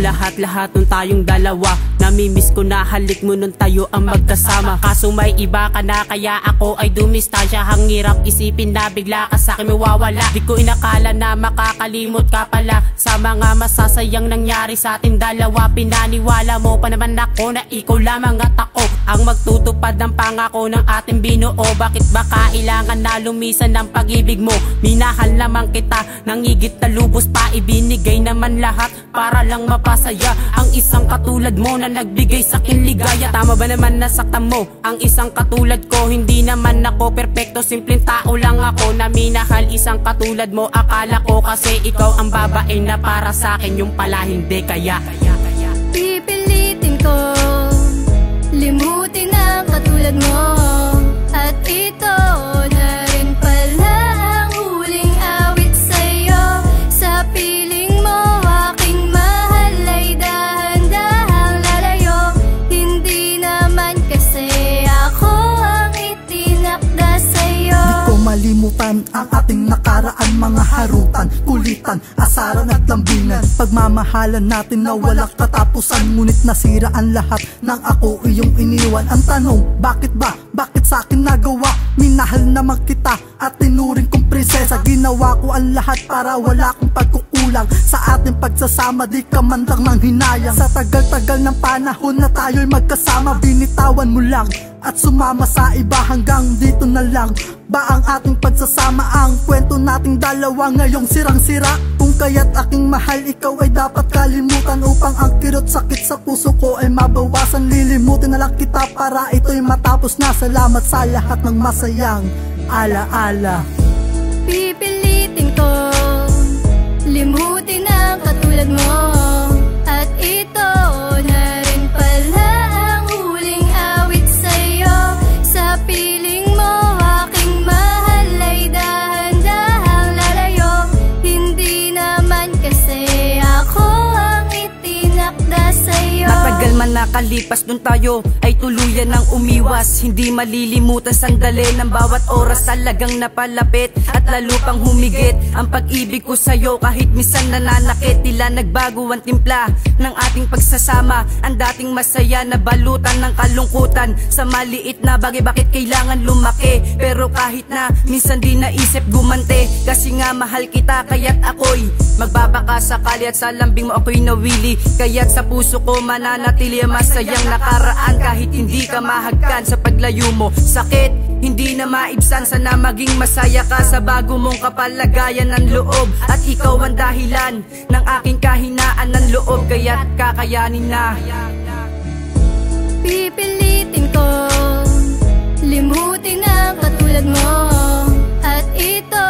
lahat nung tayong dalawa. Namimiss ko na halik mo nun tayo ang magkasama. Kaso may iba ka na kaya ako ay dumistansya. Ang hirap isipin na bigla ka sa'kin mawawala. Di ko inakala na makakalimot ka pala sa mga masasayang nangyari sa ating dalawa. Pinaniwala mo pa naman ako na ikaw lamang at ako ang magtutupad ng pangako ng ating binuo. Bakit ba kailangan na lumisan ng pag-ibig mo? Minahal naman kita nang higit na lubos pa. Ibinigay naman lahat para lang mapasaya ang isang katulad mo na nagbigay sa'kin ligaya. Tama ba naman nasaktan mo ang isang katulad ko? Hindi naman ako perpekto, simpleng tao lang ako na minahal isang katulad mo. Akala ko kasi ikaw ang babae na para sa'kin, yung pala hindi. Kaya pipilitin ko limutin ang katulad mo. At ito na rin pala ang huling awit sa'yo. Sa piling mo aking mahal ay dahan-dahang lalayo. Hindi naman kasi ako ang itinakda sa'yo. Di ko malimutan ang ating nakaraan, mga harutan, kulitan, asaran at lambingan. Pagmamahalan natin na walang katapusan, ngunit nasira ang lahat nang ako iyong iniwan. Ang tanong, bakit ba? Bakit sa'kin nagawa? Minahal naman kita at tinuring kong prinsesa. Ginawa ko ang lahat para wala akong pagkukulang sa ating pagsasama. Di ka man lang nang hinayang. Sa tagal-tagal ng panahon na tayo'y magkasama, binitawan mo lang at sumama sa iba. Hanggang dito na lang ba ang ating pagsasama? Ang kwento nating dalawa ngayong sirang-sira. Kung kaya't aking mahal, ikaw ay dapat kalimutan, upang ang kirot sakit sa puso ko ay mabawasan. Lilimutin na lang kita para ito'y matapos na. Salamat sa lahat ng masayang alaala. Pipilitin ko limutin ang katulad mo. At ito na rin pala ang huling awit sa'yo. Sa piling mo aking mahal ay dahan-dahang lalayo. Hindi naman kasi ako ang itinakda sa'yo. matagal man nakalipas, dun tayo ay tuluyan ng umiwas. Hindi malilimutan sandali ng bawat oras, talagang napalapit at lalo pang humigit ang pag-ibig ko sa'yo. Kahit minsan nananakit, tila nagbago ang timpla ng ating pagsasama. Ang dating masaya na balutan ng kalungkutan sa maliit na bagay, bakit kailangan lumaki? Pero kahit na minsan di naisip gumante, kasi nga mahal kita, kaya't ako'y magbabakasakali at sa lambing mo ako'y nawili. Kaya't sa puso ko mananatili ang masayang nakaraan, kahit hindi ka mahagkan sa paglayo mo. Sakit hindi na maibsan, sana maging masaya ka sa bago mong kapalagayan ng loob. At ikaw ang dahilan ng aking kahinaan ng loob, kaya't kakayanin na. Pipilitin ko limutin ang katulad mo. At ito